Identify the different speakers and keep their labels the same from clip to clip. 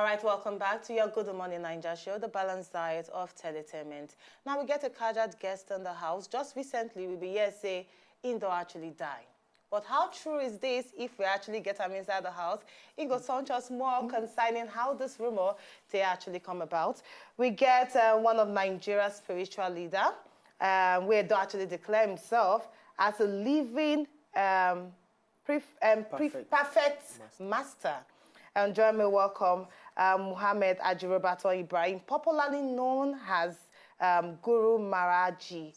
Speaker 1: All right, welcome back to your Good Morning Naija show, the balanced diet of entertainment. Now we get a Kajad guest in the house. Just recently, we be here say, Indo actually die. But how true is this if we actually get him inside the house? It goes on just more concerning how this rumor they actually come about. We get one of Nigeria's spiritual leader, where they actually declare himself as a living perfect master. And join me, welcome Muhammad Ajirobato Ibrahim, popularly known as Guru Maharaji,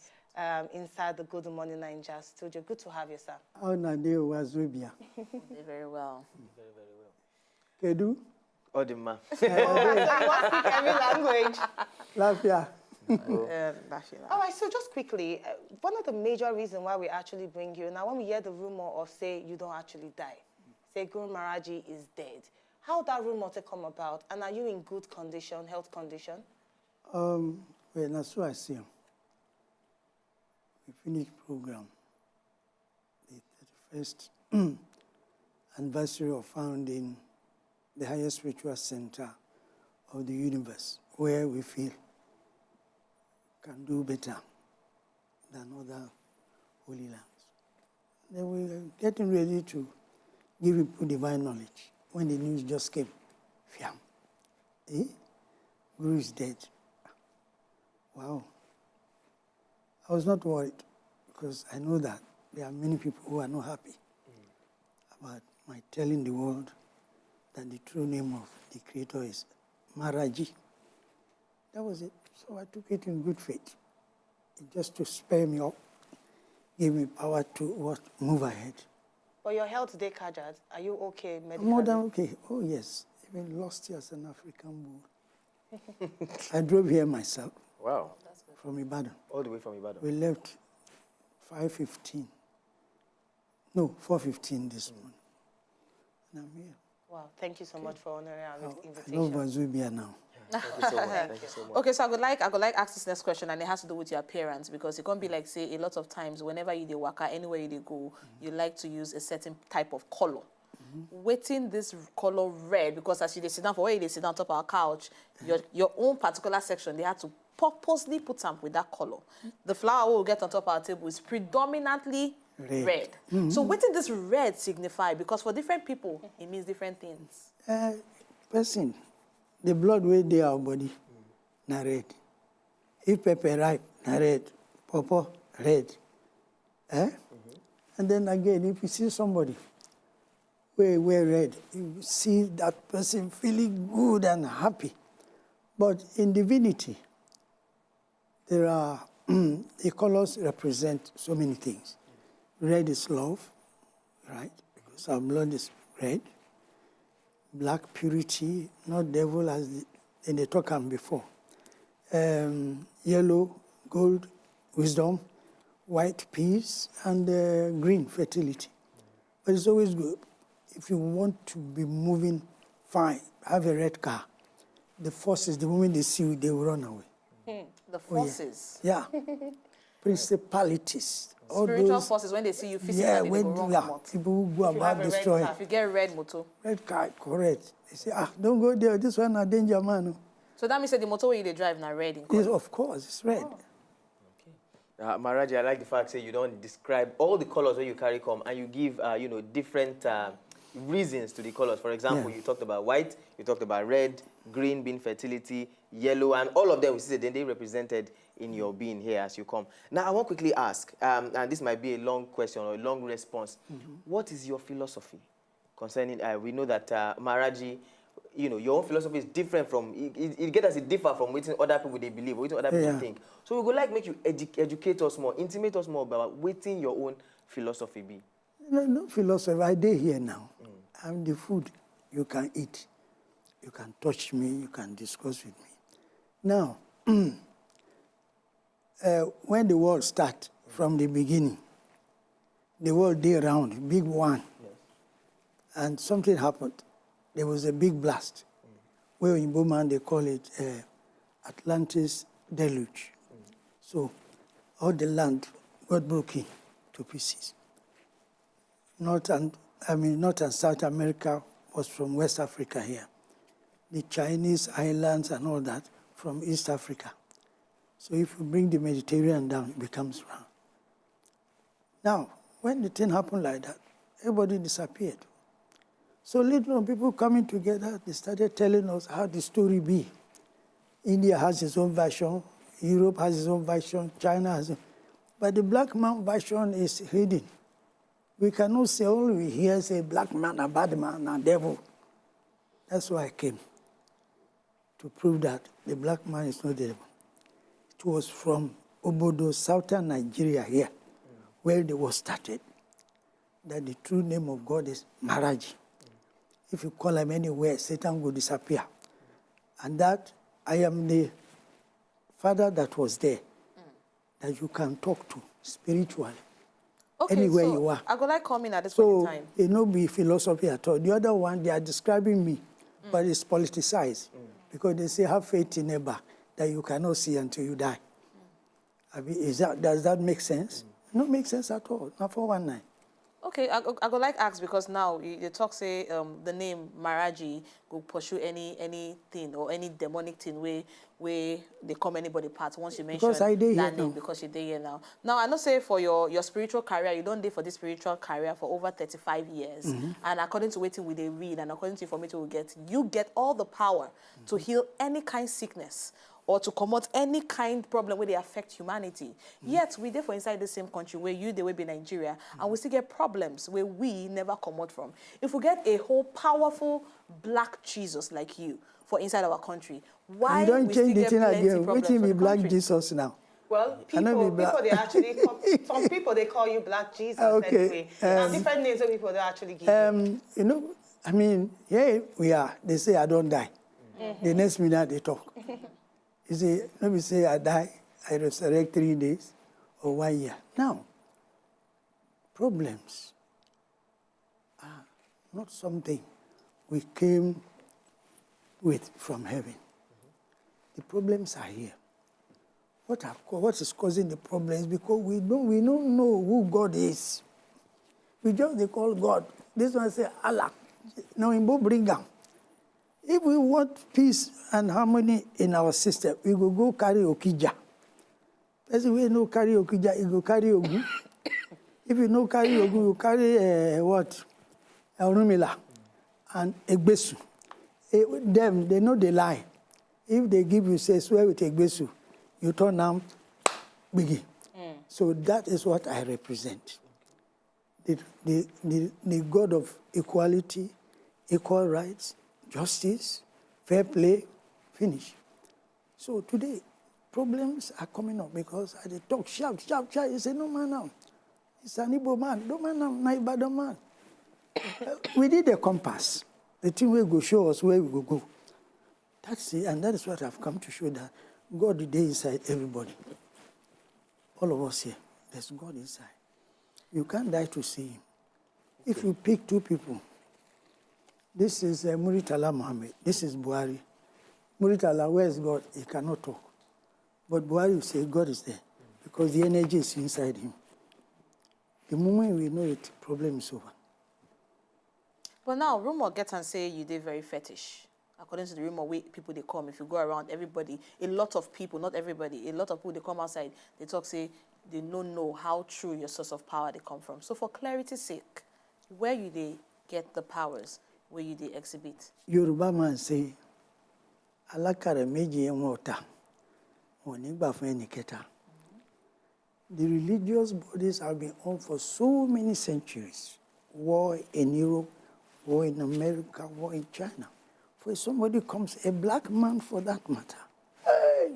Speaker 1: inside the Good Morning Naija studio. Good to have you, sir.
Speaker 2: How Nadeo was Rubia?
Speaker 1: Very well.
Speaker 3: Very, very well.
Speaker 2: Kedu?
Speaker 3: Odima.
Speaker 1: So you want to speak every language?
Speaker 2: Lafia.
Speaker 1: All right, so just quickly, one of the major reasons why we actually bring you, now when we hear the rumor of, say, you don't actually die, say Guru Maharaji is dead, how that rumor to come about, and are you in good condition, health condition?
Speaker 2: Well, that's what I see. We finished program. The 31st anniversary of founding the highest spiritual center of the universe, where we feel can do better than other holy lands. Then we were getting ready to give people divine knowledge when the news just came. Fiam. Guru is dead. Wow. I was not worried because I know that there are many people who are not happy about my telling the world that the true name of the Creator is Maharaji. That was it. So I took it in good faith. Just to spare me up, give me power to move ahead.
Speaker 1: But your health today, Kajad, are you okay medically?
Speaker 2: More than okay. Oh, yes. Even lost here as an African bull. I drove here myself.
Speaker 3: Wow.
Speaker 2: From Ibadan.
Speaker 3: All the way from Ibadan.
Speaker 2: We left 5:15. No, 4:15 this morning. And I'm here.
Speaker 1: Wow, thank you so much for honoring our invitation.
Speaker 2: I know Bazubia now.
Speaker 3: Thank you so much. Thank you so much.
Speaker 4: Okay, so I would like ask this next question, and it has to do with your appearance, because it can't be like, say, a lot of times whenever you dey waka, anywhere you dey go, you like to use a certain type of color. Waiting this color red, because as you dey sit down, for where you dey sit down on top of our couch, your own particular section, they had to purposely put them with that color. The flower we will get on top of our table is predominantly red. So what did this red signify? Because for different people, it means different things.
Speaker 2: Person, the blood way dey our body, na red. If pepper ripe, na red. Pawpaw, red. And then again, if you see somebody wear red, you see that person feeling good and happy. But in divinity, there are, the colors represent so many things. Red is love, right? Because our blood is red. Black, purity, not devil as in the talk before. Yellow, gold, wisdom. White, peace, and green, fertility. But it's always good. If you want to be moving fine, have a red car. The forces, the moment they see you, they will run away.
Speaker 4: The forces.
Speaker 2: Yeah. Principalities. All
Speaker 4: Spiritual
Speaker 2: those,
Speaker 4: forces, when they see you physically,
Speaker 2: yeah,
Speaker 4: they
Speaker 2: when
Speaker 4: go wrong.
Speaker 2: yeah, people who go about destroying.
Speaker 4: If you get red motor.
Speaker 2: Red car, correct. They say, don't go there. This one a danger, man.
Speaker 4: So that means that the motor where you drive now red in
Speaker 2: Yes,
Speaker 4: color.
Speaker 2: of course, it's red.
Speaker 3: Maharaji, I like the fact that you don't describe all the colors where you carry come, and you give, different reasons to the colors. For example, you talked about white, you talked about red, green being fertility, yellow, and all of them, we see that they represented in your being here as you come. Now, I want to quickly ask, and this might be a long question or a long response. What is your philosophy concerning, we know that Maharaji, your own philosophy is different from, it gets us differ from what other people they believe, what other people think. So we would like make you educate us more, intimate us more about what your own philosophy be.
Speaker 2: No philosophy. I did here now. I'm the food you can eat. You can touch me, you can discuss with me. Now, when the world started from the beginning, the world day round, big one, and something happened. There was a big blast, where in Bowman they call it Atlantis deluge. So all the land got broken to pieces. North and South America was from West Africa here. the Chinese islands and all that from East Africa. So if you bring the Mediterranean down, it becomes round. Now, when the thing happened like that, everybody disappeared. So later on, people coming together, they started telling us how the story be. India has its own version, Europe has its own version, China has its own. But the black man version is hidden. We cannot say all we hear say black man, a bad man, a devil. That's why I came, to prove that the black man is not the devil. It was from Obodo, southern Nigeria here, where they was started, that the true name of God is Maharaji. If you call him anywhere, Satan will disappear. And that I am the father that was there, that you can talk to spiritually, anywhere you are.
Speaker 4: I go like coming at this point in time.
Speaker 2: So it no be philosophy at all. The other one, they are describing me, but it's politicized. Because they say, have faith in neighbor that you cannot see until you die. I mean, does that make sense? No make sense at all, not for 19.
Speaker 4: Okay, I go like ask because now you talk say the name Maharaji go pursue anything or any demonic thing where they come anybody part once you mention
Speaker 2: I dey
Speaker 4: that
Speaker 2: here
Speaker 4: name
Speaker 2: now.
Speaker 4: because you're there now. Now I know say for your spiritual career, you don't do for this spiritual career for over 35 years. And according to what we they read and according to information we get, you get all the power to heal any kind of sickness or to combat any kind of problem where they affect humanity. Yet, we there for inside the same country where you, they will be Nigeria, and we still get problems where we never come out from. If we get a whole powerful black Jesus like you for inside our country, why
Speaker 2: You don't
Speaker 4: we
Speaker 2: change
Speaker 4: still
Speaker 2: the
Speaker 4: get
Speaker 2: thing
Speaker 4: plenty
Speaker 2: again.
Speaker 4: problems
Speaker 2: Wait
Speaker 4: for
Speaker 2: me
Speaker 4: the
Speaker 2: black
Speaker 4: country?
Speaker 2: Jesus now.
Speaker 1: Well,
Speaker 2: Cannot be
Speaker 1: people
Speaker 2: black.
Speaker 1: they actually call, some people they call you Black Jesus
Speaker 2: Okay,
Speaker 1: anyway. Now different names that people they actually give you.
Speaker 2: You know, I mean, here we are. They say I don't die. The next minute they talk. You see, let me say I die, I resurrect 3 days or 1 year. Now, problems are not something we came with from heaven. The problems are here. What is causing the problems? Because we don't know who God is. We just they call God. This one say Allah. Now in Brigham. If we want peace and harmony in our system, we go carry Okija. Person we no carry Okija, he go carry Ogun. If you no carry Ogun, you carry what? Orunmila and Egbesu. Them, they know they lie. If they give you, say, swear with Egbesu, you turn them biggie. So that is what I represent. The God of equality, equal rights, justice, fair play, finish. So today, problems are coming up because they talk, shout. You say, no man now. It's an Igbo man. No man now, not Ibadan man. We need a compass. The thing will go show us where we will go. That's it, and that is what I've come to show, that God is there inside everybody. All of us here, there's God inside. You can't die to see him. If you pick two people, this is Muritala Mohammed, this is Buhari. Muritala, where is God? He cannot talk. But Buhari will say God is there because the energy is inside him. The moment we know it, problem is over.
Speaker 4: But now, rumor get and say you did very fetish. According to the rumor, people they come, if you go around, everybody, a lot of people, not everybody, a lot of people they come outside, they talk, say, they don't know how true your source of power they come from. So for clarity's sake, where you they get the powers, where you they exhibit?
Speaker 2: Yoruba man say, Alakare meji emota, onigba fun eniketa. The religious bodies have been on for so many centuries. War in Europe, war in America, war in China. For somebody comes, a black man for that matter. Hey!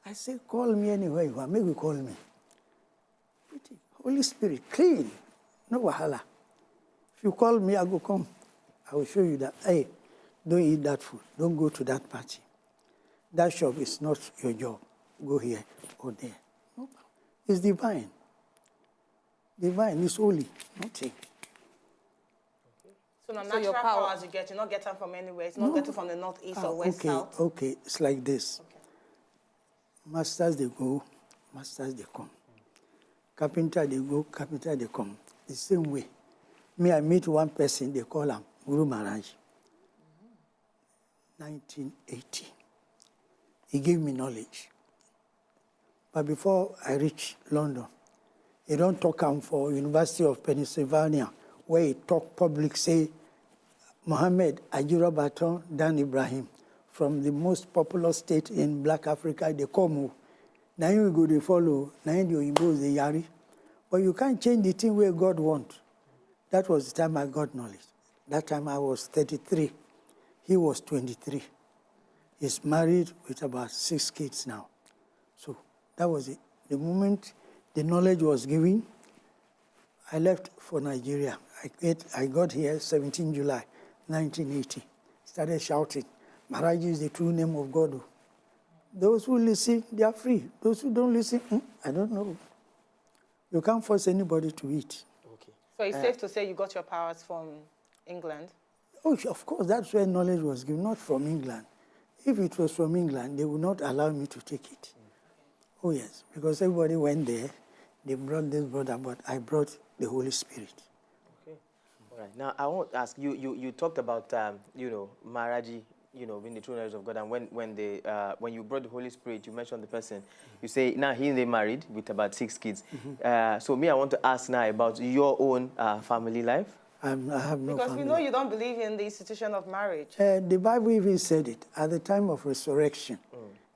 Speaker 2: I say, call me anywhere you want. Maybe you call me. Holy Spirit, clean, no wahala. If you call me, I go come. I will show you that, hey, don't eat that food. Don't go to that party. That shop is not your job. Go here or there. No, it's divine. Divine is holy, nothing.
Speaker 1: So now
Speaker 4: So your
Speaker 1: natural
Speaker 4: power-
Speaker 1: powers you get, you're not getting from anywhere. It's not getting from the north, east, or west, south.
Speaker 2: Okay, it's like this.
Speaker 1: Okay.
Speaker 2: Masters, they go, masters, they come. Carpenter, they go, carpenter, they come. The same way. Me, I meet one person, they call him Guru Maharaj. 1980. He gave me knowledge. But before I reached London, he don't talk for University of Pennsylvania, where he talk public, say, Mohammed Ajura Baton Dan Ibrahim, from the most popular state in Black Africa, they come. Now you go, they follow, now you impose the Yari. But you can't change the thing where God wants. That was the time I got knowledge. That time I was 33. He was 23. He's married with about 6 kids now. So that was it. The moment the knowledge was given, I left for Nigeria. I got here 17 July 1980. Started shouting, Maharaj is the true name of God. Those who listen, they are free. Those who don't listen, I don't know. You can't force anybody to eat.
Speaker 3: Okay.
Speaker 1: So it's safe to say you got your powers from England?
Speaker 2: Oh, of course, that's where knowledge was given, not from England. If it was from England, they would not allow me to take it. Oh, yes, because everybody went there. They brought this brother, but I brought the Holy Spirit.
Speaker 3: Okay. All right. Now, I want to ask you, you talked about, Maharaji, being the true knowledge of God. And when you brought the Holy Spirit, you mentioned the person. You say, now they married with about 6 kids. So I want to ask now about your own family life.
Speaker 2: I have no family.
Speaker 1: Because we know you don't believe in the institution of marriage.
Speaker 2: The Bible even said it. At the time of resurrection,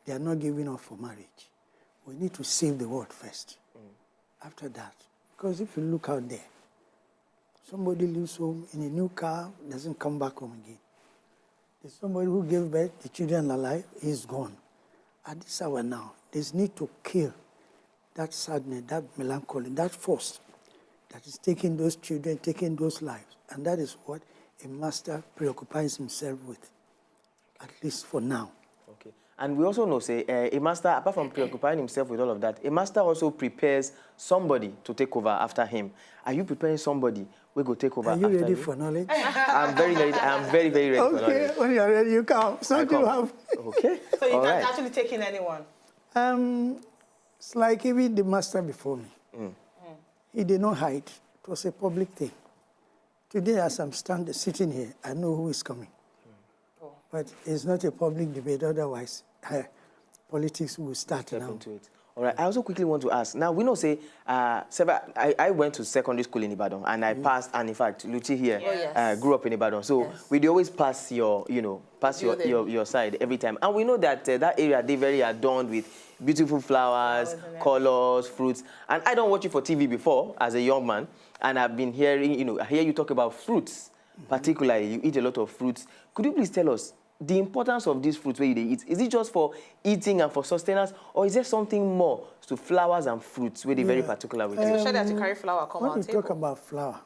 Speaker 2: they are not giving up for marriage. We need to save the world first. After that. Because if you look out there, somebody leaves home in a new car, doesn't come back home again. There's somebody who gave birth, the children are alive, he's gone. At this hour now, there's need to kill that sadness, that melancholy, that force that is taking those children, taking those lives. And that is what a master preoccupies himself with, at least for now.
Speaker 3: Okay. And we also know, say, a master, apart from preoccupying himself with all of that, a master also prepares somebody to take over after him. Are you preparing somebody who will take over after you?
Speaker 2: Are you ready for knowledge?
Speaker 3: I'm very ready. I'm very, very ready for knowledge.
Speaker 2: Okay, when you're ready, you come. So you have.
Speaker 3: Okay.
Speaker 1: So you
Speaker 3: All
Speaker 1: can't
Speaker 3: right.
Speaker 1: actually take in anyone?
Speaker 2: It's like even the master before me. He did not hide. It was a public thing. Today, as I'm sitting here, I know who is coming. But it's not a public debate, otherwise politics will start now.
Speaker 3: Into it. All right. I also quickly want to ask. Now, we know, say, I went to secondary school in Ibadan, and I passed, and in fact, Luchi here grew up in Ibadan. So we'd always pass your side every time. And we know that that area, they're very adorned with beautiful flowers, colors, fruits. And I don't watch you for TV before as a young man, and I've been hearing, I hear you talk about fruits, particularly. You eat a lot of fruits. Could you please tell us the importance of these fruits where you eat? Is it just for eating and for sustenance, or is there something more to flowers and fruits where they're very particular with you?
Speaker 4: Especially as you carry flower, come
Speaker 2: When
Speaker 4: on
Speaker 2: you
Speaker 4: table.
Speaker 2: talk about flower,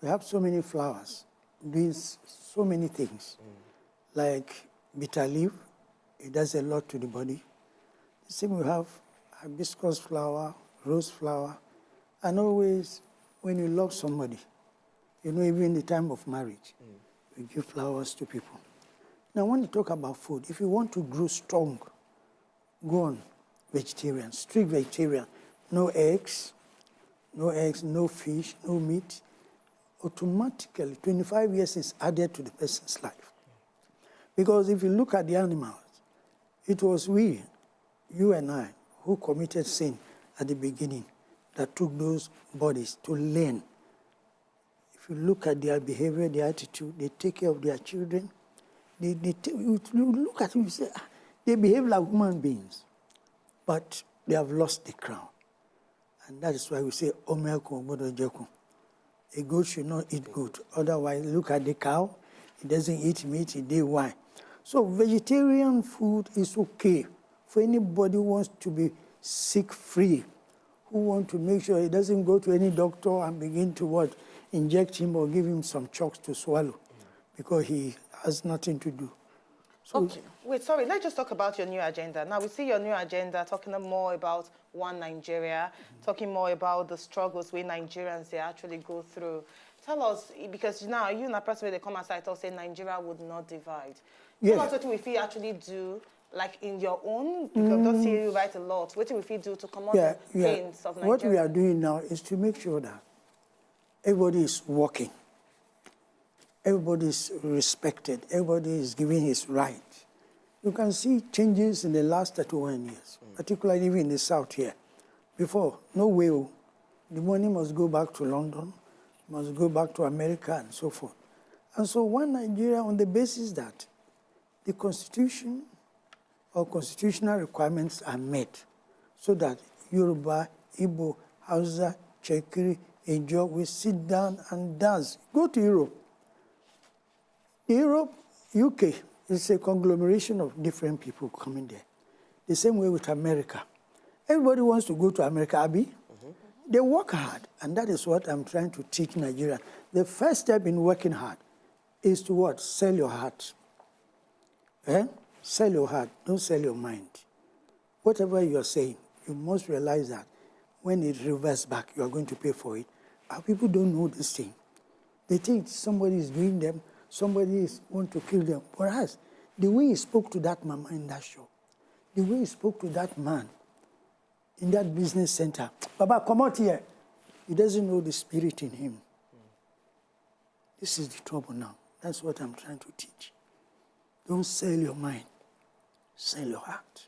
Speaker 2: we have so many flowers doing so many things. Like bitter leaf, it does a lot to the body. The same we have hibiscus flower, rose flower, and always when you love somebody, even in the time of marriage, we give flowers to people. Now, when you talk about food, if you want to grow strong, go on vegetarian, strict vegetarian. No eggs, no fish, no meat. Automatically, 25 years is added to the person's life. Because if you look at the animals, it was we, you and I, who committed sin at the beginning that took those bodies to learn. If you look at their behavior, their attitude, they take care of their children. You look at them, you say, they behave like human beings, but they have lost the crown. And that is why we say, Omeako Obodo Jeku. A goat should not eat goat. Otherwise, look at the cow. It doesn't eat meat, it eats wine. So vegetarian food is okay for anybody who wants to be sick-free, who wants to make sure he doesn't go to any doctor and begin to inject him or give him some chalks to swallow, because he has nothing to do. So
Speaker 1: Okay. Wait, sorry, let's just talk about your new agenda. Now, we see your new agenda talking more about One Nigeria, talking more about the struggles we Nigerians, they actually go through. Tell us, because now you and a person, they come aside and say Nigeria would not divide.
Speaker 2: Yeah.
Speaker 1: Tell us what we feel actually do, like in your own, because I don't see you write a lot. What do we feel do to come on the pains of Nigeria?
Speaker 2: What we are doing now is to make sure that everybody is working. Everybody is respected. Everybody is given his right. You can see changes in the last 31 years, particularly even in the South here. Before, no way, the money must go back to London, must go back to America, and so forth. And so one Nigeria, on the basis that the Constitution or constitutional requirements are met, so that Yoruba, Igbo, Hausa, Chekiri, Ejo will sit down and dance. Go to Europe. Europe, UK, is a conglomeration of different people coming there. The same way with America. Everybody wants to go to America, Abi. They work hard, and that is what I'm trying to teach Nigeria. The first step in working hard is to what? Sell your heart. Sell your heart, don't sell your mind. Whatever you're saying, you must realize that when it reverses back, you are going to pay for it. Our people don't know this thing. They think somebody is doing them, somebody is want to kill them. For us, the way he spoke to that mama in that shop, the way he spoke to that man in that business center, Baba, come out here. He doesn't know the spirit in him. This is the trouble now. That's what I'm trying to teach. Don't sell your mind. Sell your heart.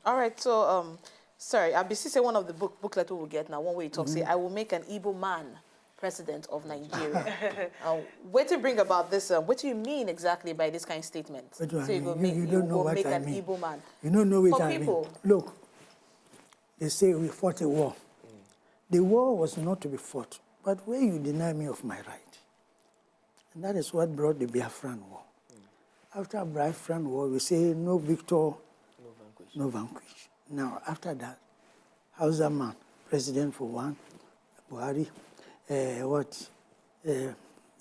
Speaker 4: All right, so, sorry, Abisi say one of the booklet we will get now, one way it talks, say, I will make an Igbo man president of Nigeria. What do you bring about this? What do you mean exactly by this kind of statement?
Speaker 2: What do I
Speaker 4: So you
Speaker 2: mean? You don't know what
Speaker 4: make
Speaker 2: I
Speaker 4: an
Speaker 2: mean.
Speaker 4: Igbo man.
Speaker 2: You don't know what
Speaker 4: For
Speaker 2: I
Speaker 4: people.
Speaker 2: mean. Look, they say we fought a war. The war was not to be fought, but where you deny me of my right. And that is what brought the Biafran War. After Biafran War, we say no victor, no vanquish. Now, after that, Hausa man, president for one, Buhari,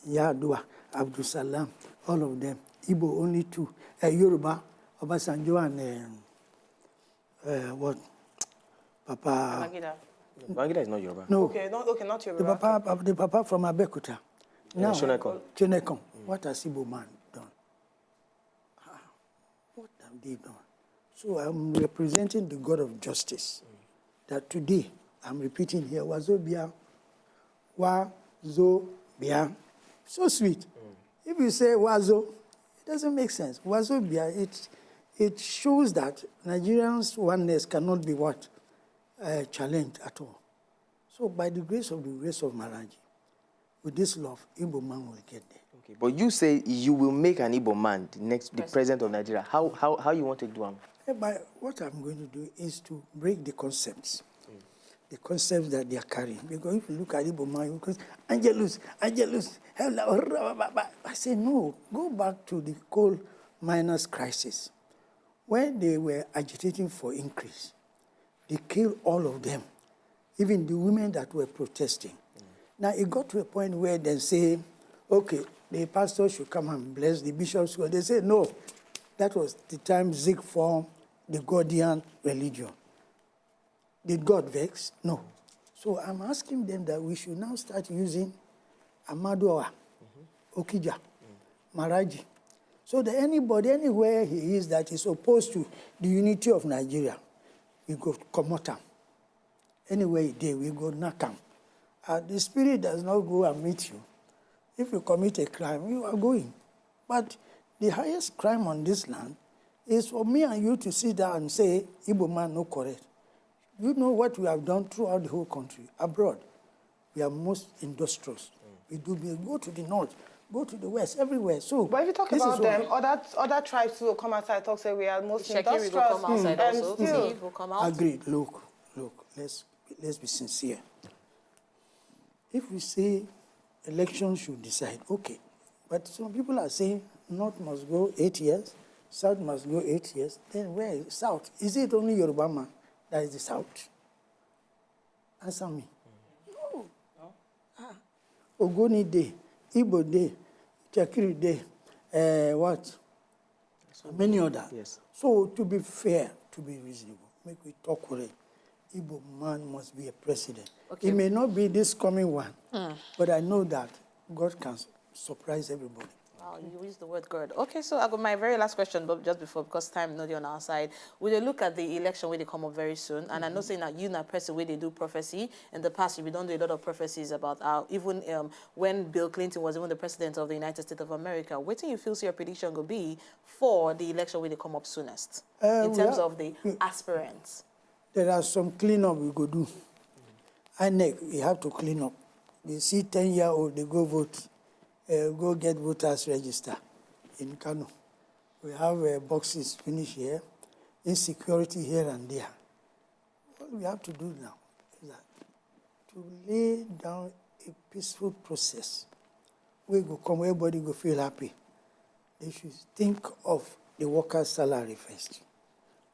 Speaker 2: Yadua, Abdul Salam, all of them. Igbo only two. Yoruba, Obasanjo and Papa.
Speaker 3: Babangida is not Yoruba.
Speaker 2: No,
Speaker 1: Okay, not Yoruba.
Speaker 2: the Papa from Abeokuta. Now,
Speaker 3: Shonekon.
Speaker 2: Shonekon. What has Igbo man done? What have they done? So I'm representing the God of justice. That today, I'm repeating here, Wazobia, Wazobia. So sweet. If you say Wazo, it doesn't make sense. Wazobia, it shows that Nigerians' oneness cannot be what? Challenged at all. So by the grace of Maraji, with this love, Igbo man will get there.
Speaker 3: Okay, but you say you will make an Igbo man the president of Nigeria. How you want to do it?
Speaker 2: By what I'm going to do is to break the concepts. The concepts that they are carrying. Because if you look at Igbo man, you go, Angelus, I say, no, go back to the coal miners' crisis. When they were agitating for increase, they killed all of them, even the women that were protesting. Now, it got to a point where they say, okay, the pastor should come and bless the bishops. They say, no, that was the time Zeke formed the Gordian religion. Did God vex? No. So I'm asking them that we should now start using Amadoa, Okija, Maraji, so that anybody, anywhere he is that is opposed to the unity of Nigeria, we go Komota. Anywhere he did, we go Nakam. The spirit does not go and meet you. If you commit a crime, you are going. But the highest crime on this land is for me and you to sit down and say, Igbo man no correct. You know what we have done throughout the whole country, abroad. We are most industrious. We go to the north, go to the west, everywhere. So,
Speaker 1: but if you talk about them, other tribes will come outside talk, say we are most
Speaker 4: Shekiri
Speaker 1: industrious.
Speaker 4: will come outside also.
Speaker 1: Still,
Speaker 4: Steve will come out.
Speaker 2: Agreed. Look, let's be sincere. If we say elections should decide, okay. But some people are saying North must go 8 years, South must go 8 years. Then where is South? Is it only Yoruba man that is the South? Answer me. No. Ogoni Day, Igbo Day, Chakiri Day, what? Many others.
Speaker 3: Yes.
Speaker 2: So to be fair, to be reasonable, make we talk correct. Igbo man must be a president.
Speaker 4: Okay.
Speaker 2: It may not be this coming one, but I know that God can surprise everybody.
Speaker 4: Wow, you used the word God. Okay, so I got my very last question, but just before, because time not on our side, will they look at the election where they come up very soon? And I know saying that you, not person, where they do prophecy. In the past, we don't do a lot of prophecies about even when Bill Clinton was even the president of the United States of America. What do you feel your prediction will be for the election where they come up soonest in terms of the aspirants?
Speaker 2: There are some cleanup we go do. INEC, we have to clean up. They see 10-year-old, they go vote, go get voters register in Kano. We have boxes finished here, insecurity here and there. What we have to do now is that to lay down a peaceful process. We go come, everybody go feel happy. They should think of the worker's salary first.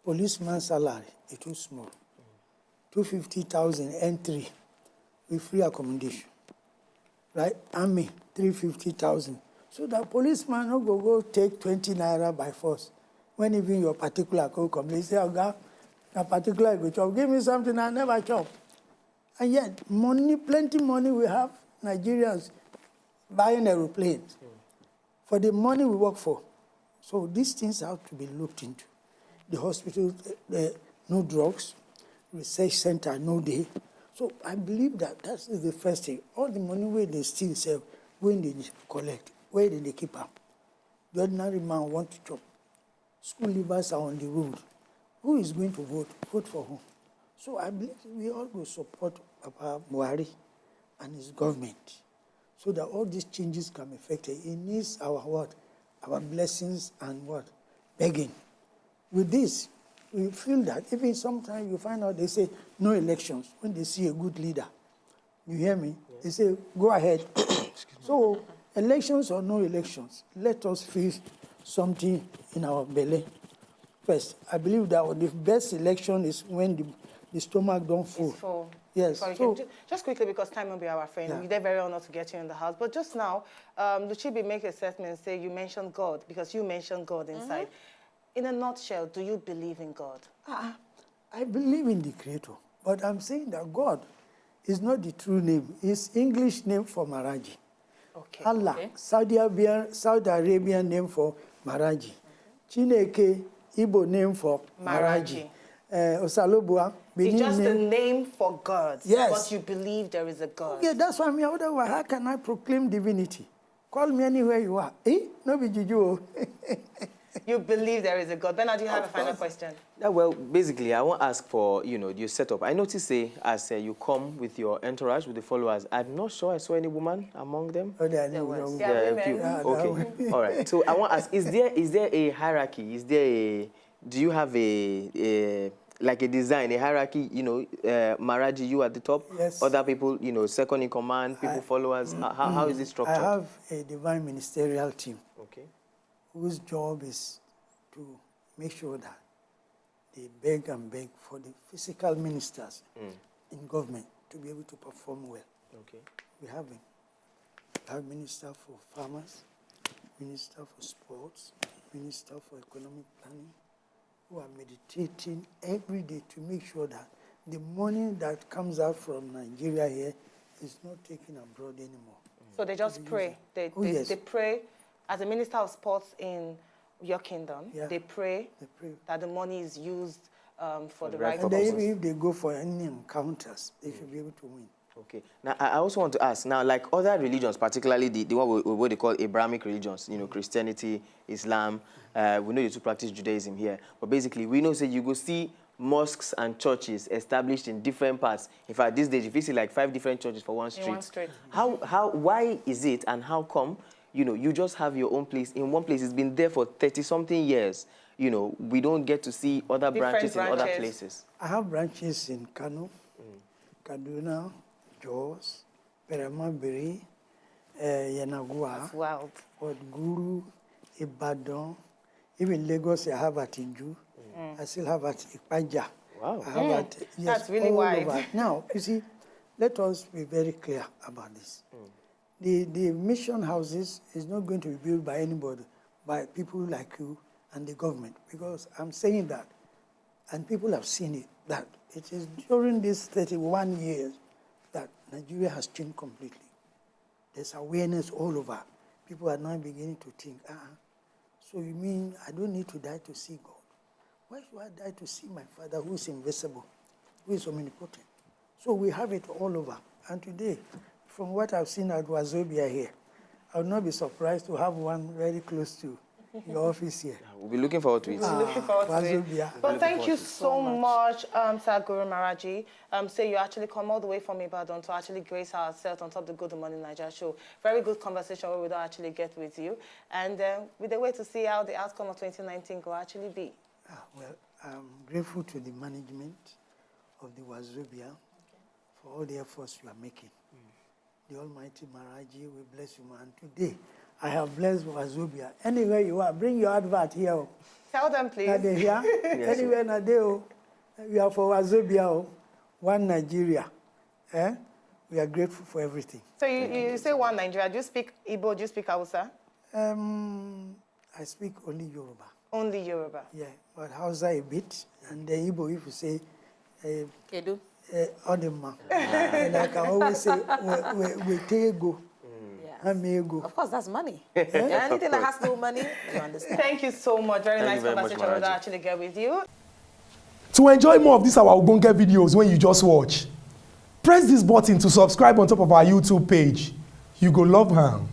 Speaker 2: Policeman's salary is too small. 250,000 entry with free accommodation. Right? Army, 350,000. So the policeman no go take 20 naira by force. When even your particular code comes, they say, "Oga, a particular go chop. Give me something I never chop." And yet, money, plenty money we have, Nigerians buying aeroplanes for the money we work for. So these things have to be looked into. The hospital, no drugs. Research center, no day. So I believe that that's the first thing. All the money where they still save, when they collect, where they keep up. The ordinary man want to chop. School leavers are on the road. Who is going to vote? Vote for whom? So I believe we all will support Papa Buhari and his government so that all these changes can be effected. It needs our what? Our blessings and what? Begging. With this, we feel that even sometimes you find out they say no elections when they see a good leader. You hear me? Yeah. They say, go ahead. So elections or no elections, let us feel something in our belly. First, I believe that the best election is when the stomach don't full.
Speaker 1: It's full.
Speaker 2: Yes.
Speaker 1: So, just quickly, because time will be our friend.
Speaker 2: Yeah.
Speaker 1: We're very honored to get you in the house. But just now, Luchibi make a statement and say you mentioned God, because you mentioned God inside. In a nutshell, do you believe in God?
Speaker 2: I believe in the Creator, but I'm saying that God is not the true name. It's English name for Maharaji.
Speaker 1: Okay.
Speaker 2: Allah,
Speaker 1: okay.
Speaker 2: Saudi Arabian name for Maharaji. Chineke, Igbo name for Maharaji. Osalobua,
Speaker 1: Benin
Speaker 2: Benin
Speaker 1: it's just
Speaker 2: name.
Speaker 1: a name for God.
Speaker 2: Yes.
Speaker 1: But you believe there is a God.
Speaker 2: Yeah, that's why I'm here. Otherwise, how can I proclaim divinity? Call me anywhere you are. No be juju.
Speaker 1: You believe there is a God. Bernard, do you have a final question?
Speaker 3: Yeah, well, basically, I want to ask for, your setup. I noticed, as you come with your entourage, with the followers, I'm not sure I saw any woman among them.
Speaker 2: Oh, there
Speaker 1: was.
Speaker 3: Yeah, a few. Okay. All right. So I want to ask, is there a hierarchy? Do you have like a design, a hierarchy, Maharaji, you at the top?
Speaker 2: Yes.
Speaker 3: Other people, second in command, people, followers. How is it structured?
Speaker 2: I have a divine ministerial team.
Speaker 3: Okay.
Speaker 2: Whose job is to make sure that they beg and beg for the physical ministers in government to be able to perform well.
Speaker 3: Okay.
Speaker 2: We have minister for farmers, minister for sports, minister for economic planning, who are meditating every day to make sure that the money that comes out from Nigeria here is not taken abroad anymore.
Speaker 1: So they just pray. They pray. As a minister of sports in your kingdom, they pray that the money is used for the right
Speaker 2: purposes.
Speaker 1: purpose.
Speaker 2: And if they go for any encounters, they should be able to win.
Speaker 3: Okay. Now, I also want to ask, now, like other religions, particularly the one what they call Abrahamic religions, Christianity, Islam, we know you two practice Judaism here, but basically, we know, say, you go see mosques and churches established in different parts. In fact, these days, if you see like 5 different churches for one street.
Speaker 1: In one street.
Speaker 3: Why is it, and how come, you just have your own place in one place? It's been there for 30-something years. We don't get to see other branches in other places.
Speaker 2: I have branches in Kano, Kaduna, Jos, Peramabiri, Yanagua.
Speaker 1: That's wild.
Speaker 2: Guru, Ibadan, even Lagos I have at Iju. I still have at Ipaja.
Speaker 3: Wow.
Speaker 2: I have at, yes,
Speaker 1: that's really wide.
Speaker 2: Over. Now, you see, let us be very clear about this. The mission houses is not going to be built by anybody, by people like you and the government, because I'm saying that, and people have seen it, that it is during these 31 years that Nigeria has changed completely. There's awareness all over. people are now beginning to think, so you mean I don't need to die to see God? Why should I die to see my Father who is invisible, who is omnipotent? So we have it all over. And today, from what I've seen at Wazobia here, I would not be surprised to have one very close to your office here.
Speaker 3: We'll be looking forward to it.
Speaker 1: Looking forward to it.
Speaker 2: Wazobia.
Speaker 1: But thank you so much, Sir Guru Maraji. So you actually come all the way from Ibadan to actually grace ourselves on top of the Good Morning Nigeria show. Very good conversation where we don't actually get with you. And we wait to see how the outcome of 2019 will actually be.
Speaker 2: Well, I'm grateful to the management of the Wazobia for all the efforts you are making. The Almighty Maraji will bless you, man. Today, I have blessed Wazobia. Anywhere you are, bring your advert here.
Speaker 1: Tell them, please.
Speaker 2: Are they here?
Speaker 3: Yes,
Speaker 2: Anywhere na they, we are for Wazobia, one Nigeria. We are grateful for everything.
Speaker 1: So you say one Nigeria. Do you speak Igbo? Do you speak Hausa?
Speaker 2: I speak only Yoruba.
Speaker 1: Only Yoruba.
Speaker 2: Yeah, but Hausa a bit, and then Igbo, if you say,
Speaker 4: Kedu?
Speaker 2: Odema. And I can always say, we take go.
Speaker 4: Of course, that's money. Anything that has to do with money, you understand.
Speaker 1: Thank you so much. Very
Speaker 3: Thank
Speaker 1: nice
Speaker 3: you very much,
Speaker 1: conversation with
Speaker 3: Maraji.
Speaker 1: actually get with you.
Speaker 5: To enjoy more of these our Ogbonge videos when you just watch, press this button to subscribe on top of our YouTube page. You go love am.